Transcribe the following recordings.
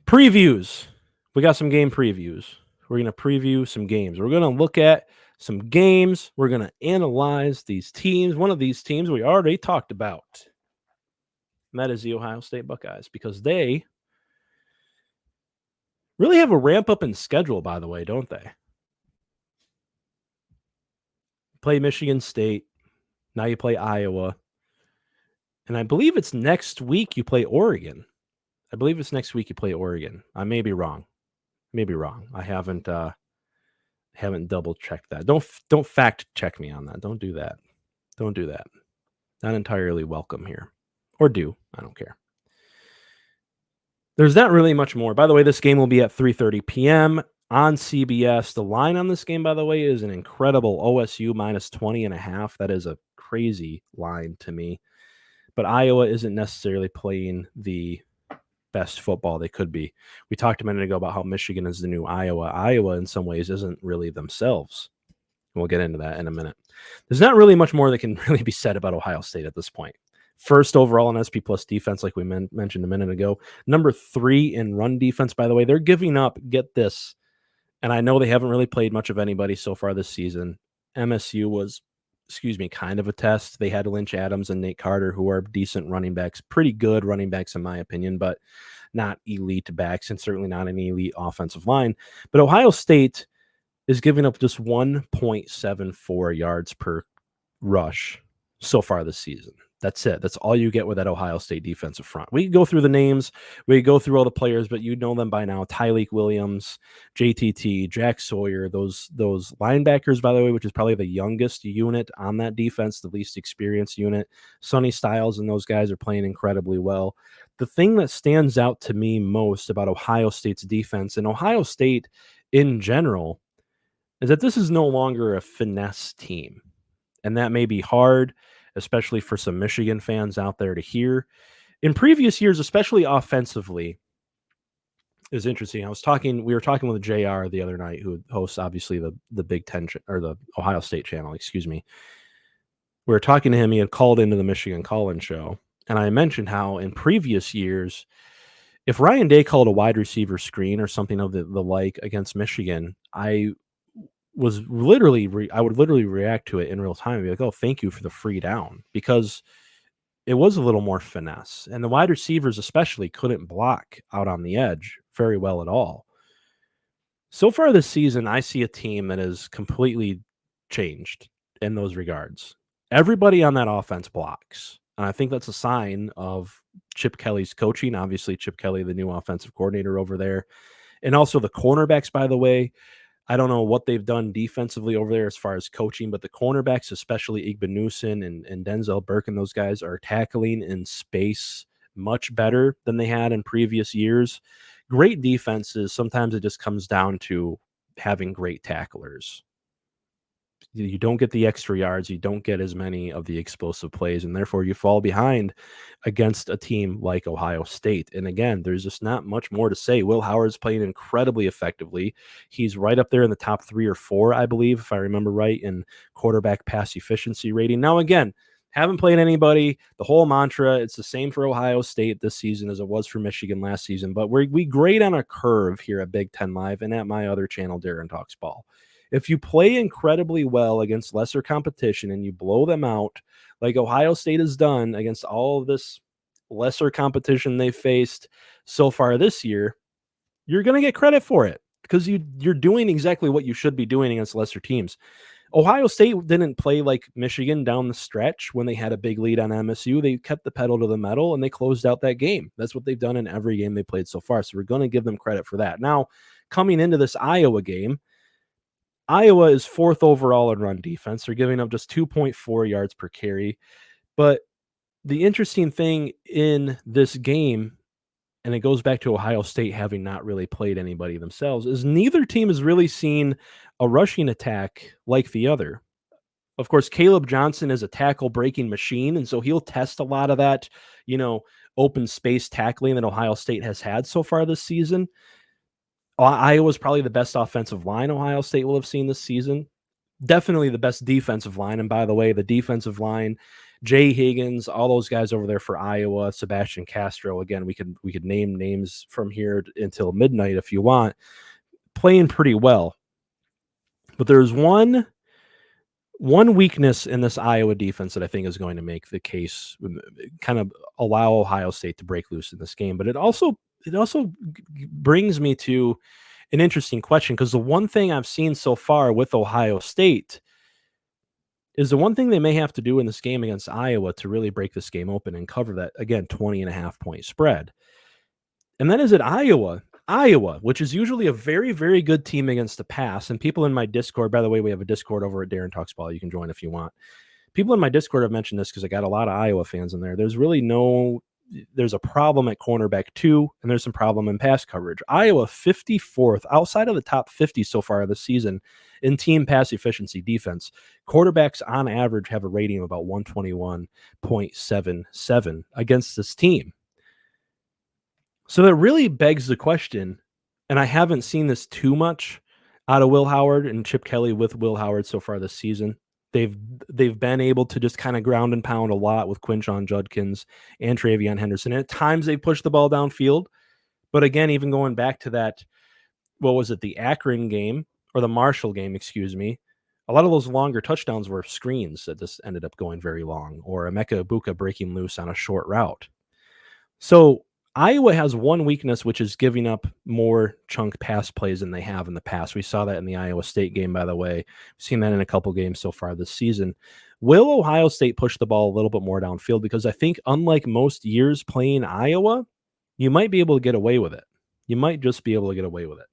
Previews. We got some game previews. We're going to preview some games. We're going to look at some games. We're going to analyze these teams. One of these teams we already talked about, and that is the Ohio State Buckeyes, because they really have a ramp up in schedule, by the way, don't they? Play Michigan State. Now you play Iowa. And I believe it's next week you play Oregon. I may be wrong. I haven't double checked that. Don't fact check me on that. Don't do that. Not entirely welcome here. Or do. I don't care. There's not really much more. By the way, this game will be at 3:30 p.m. on CBS. The line on this game, by the way, is an incredible OSU minus 20.5. That is a crazy line to me. But Iowa isn't necessarily playing the best football they could be. We talked a minute ago about how Michigan is the new Iowa. Iowa, in some ways, isn't really themselves. We'll get into that in a minute. There's not really much more that can really be said about Ohio State at this point. First overall in SP Plus defense, like we mentioned a minute ago. Number 3 in run defense, by the way. They're giving up, get this, and I know they haven't really played much of anybody so far this season. MSU was, kind of a test. They had Lynch Adams and Nate Carter, who are decent running backs, pretty good running backs in my opinion, but not elite backs and certainly not an elite offensive line. But Ohio State is giving up just 1.74 yards per rush so far this season. That's it. That's all you get with that Ohio State defensive front. We can go through the names. We go through all the players, but you know them by now. Tyleik Williams, JTT, Jack Sawyer, those linebackers, by the way, which is probably the youngest unit on that defense, the least experienced unit. Sonny Styles and those guys are playing incredibly well. The thing that stands out to me most about Ohio State's defense and Ohio State in general is that this is no longer a finesse team. And that may be hard, especially for some Michigan fans out there to hear. In previous years, especially offensively, is interesting. We were talking with JR the other night, who hosts obviously the Big Ten or the Ohio State channel, excuse me. We were talking to him. He had called into the Michigan Call-In show, and I mentioned how in previous years, if Ryan Day called a wide receiver screen or something of the like against Michigan, I would literally react to it in real time and be like, oh, thank you for the free down, because it was a little more finesse. And the wide receivers especially couldn't block out on the edge very well at all. So far this season, I see a team that is completely changed in those regards. Everybody on that offense blocks. And I think that's a sign of Chip Kelly's coaching. Obviously, Chip Kelly, the new offensive coordinator over there. And also the cornerbacks, by the way. I don't know what they've done defensively over there as far as coaching, but the cornerbacks, especially Igbenogson and Denzel Burke and those guys, are tackling in space much better than they had in previous years. Great defenses, sometimes it just comes down to having great tacklers. You don't get the extra yards, you don't get as many of the explosive plays, and therefore you fall behind against a team like Ohio State. And again, there's just not much more to say. Will Howard's playing incredibly effectively. He's right up there in the top 3 or 4, I believe, if I remember right, in quarterback pass efficiency rating. Now, again, haven't played anybody. The whole mantra, it's the same for Ohio State this season as it was for Michigan last season, but we grade on a curve here at Big Ten Live and at my other channel, Darren Talks Ball. If you play incredibly well against lesser competition and you blow them out like Ohio State has done against all of this lesser competition they faced so far this year, you're going to get credit for it because you're doing exactly what you should be doing against lesser teams. Ohio State didn't play like Michigan down the stretch when they had a big lead on MSU. They kept the pedal to the metal and they closed out that game. That's what they've done in every game they played so far. So we're going to give them credit for that. Now, coming into this Iowa game, Iowa is 4th overall in run defense. They're giving up just 2.4 yards per carry. But the interesting thing in this game, and it goes back to Ohio State having not really played anybody themselves, is neither team has really seen a rushing attack like the other. Of course, Caleb Johnson is a tackle breaking machine, and so he'll test a lot of that, open space tackling that Ohio State has had so far this season. Iowa's probably the best offensive line Ohio State will have seen this season. definitely the best defensive line. And by the way, the defensive line, Jay Higgins, all those guys over there for Iowa, Sebastian Castro. Again, we could name names from here until midnight if you want, playing pretty well. But there's one weakness in this Iowa defense that I think is going to make the case, kind of allow Ohio State to break loose in this game. But it also brings me to an interesting question, because the one thing I've seen so far with Ohio State is the one thing they may have to do in this game against Iowa to really break this game open and cover that, again, 20.5 point spread. And that is at Iowa. Iowa, which is usually a very, very good team against the pass. And people in my Discord, by the way, we have a Discord over at Darren Talks Ball. You can join if you want. People in my Discord have mentioned this because I got a lot of Iowa fans in there. There's a problem at cornerback too, and there's some problem in pass coverage. Iowa 54th, outside of the top 50 so far this season in team pass efficiency defense. Quarterbacks on average have a rating of about 121.77 against this team. So that really begs the question, and I haven't seen this too much out of Will Howard and Chip Kelly with Will Howard so far this season. They've been able to just kind of ground and pound a lot with Quinshon Judkins and Travion Henderson. And at times they push the ball downfield. But again, even going back to that, what was it, the Akron game or the Marshall game, excuse me, a lot of those longer touchdowns were screens that just ended up going very long, or Emeka Ibuka breaking loose on a short route. So Iowa has one weakness, which is giving up more chunk pass plays than they have in the past. We saw that in the Iowa State game, by the way. We've seen that in a couple games so far this season. Will Ohio State push the ball a little bit more downfield? Because I think, unlike most years playing Iowa, you might be able to get away with it. You might just be able to get away with it.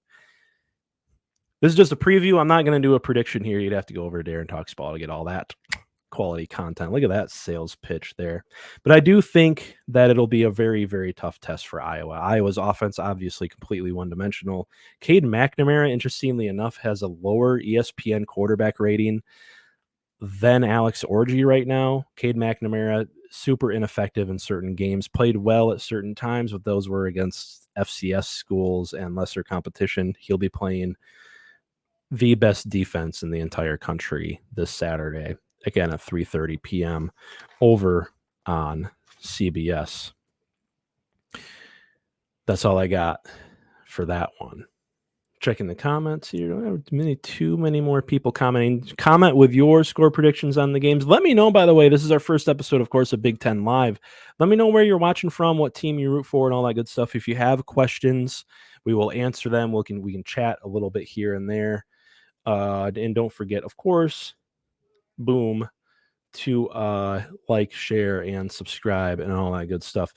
This is just a preview. I'm not going to do a prediction here. You'd have to go over to Darren Talks Ball to get all that quality content. Look at that sales pitch there. But I do think that it'll be a very, very tough test for Iowa. Iowa's offense, obviously, completely one-dimensional. Cade McNamara, interestingly enough, has a lower ESPN quarterback rating than Alex Orji right now. Cade McNamara, super ineffective in certain games, played well at certain times, but those were against FCS schools and lesser competition. He'll be playing the best defense in the entire country this Saturday, again at 3:30 p.m. over on CBS. That's all I got for that one. Checking the comments here. Don't have too many more people commenting. Comment with your score predictions on the games. Let me know, by the way, this is our first episode, of course, of Big Ten Live. Let me know where you're watching from, what team you root for, and all that good stuff. If you have questions, we will answer them. We can chat a little bit here and there. And don't forget, of course, boom, to like, share, and subscribe and all that good stuff.